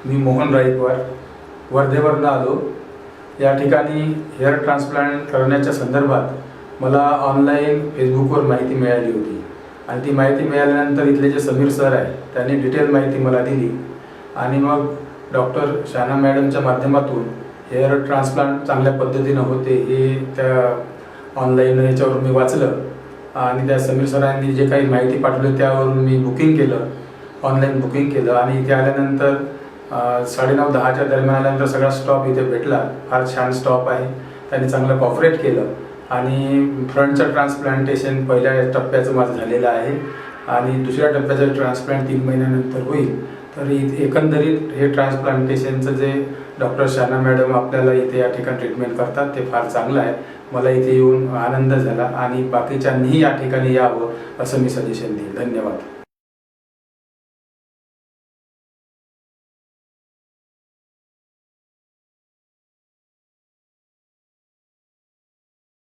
मी मोहन राईकवार वर्धेवरून आलो। या ठिकाणी हेअर ट्रान्सप्लांट करण्याच्या संदर्भात मला ऑनलाईन फेसबुकवर माहिती मिळाली होती आणि ती माहिती मिळाल्यानंतर इथले जे समीर सर आहे त्यांनी डिटेल माहिती मला दिली आणि मग डॉक्टर शाना मॅडमच्या माध्यमातून हेअर ट्रान्सप्लांट चांगल्या पद्धतीनं होते हे त्या ऑनलाईन याच्यावर मी वाचलं आणि त्या समीर सरांनी जे काही माहिती पाठवली त्यावरून मी बुकिंग केलं, ऑनलाईन बुकिंग केलं आणि इथे आल्यानंतर 9:30-10च्या दरम्यान आल्यानंतर सगळा स्टॉप इथे भेटला। फार छान स्टॉप आहे, त्यांनी चांगलं कॉपरेट केलं आणि फ्रंटचं ट्रान्सप्लांटेशन पहिल्या टप्प्याचं माझं झालेलं आहे आणि दुसऱ्या टप्प्याचं ट्रान्सप्लांट 3 महिन्यानंतर होईल। तर एकंदरीत हे ट्रान्सप्लांटेशनचं जे डॉक्टर शाना मॅडम आपल्याला इथे या ठिकाणी ट्रीटमेंट करतात ते फार चांगलं आहे। मला इथे येऊन आनंद झाला आणि बाकीच्यांनीही या ठिकाणी यावं असं मी सजेशन देईन। धन्यवाद।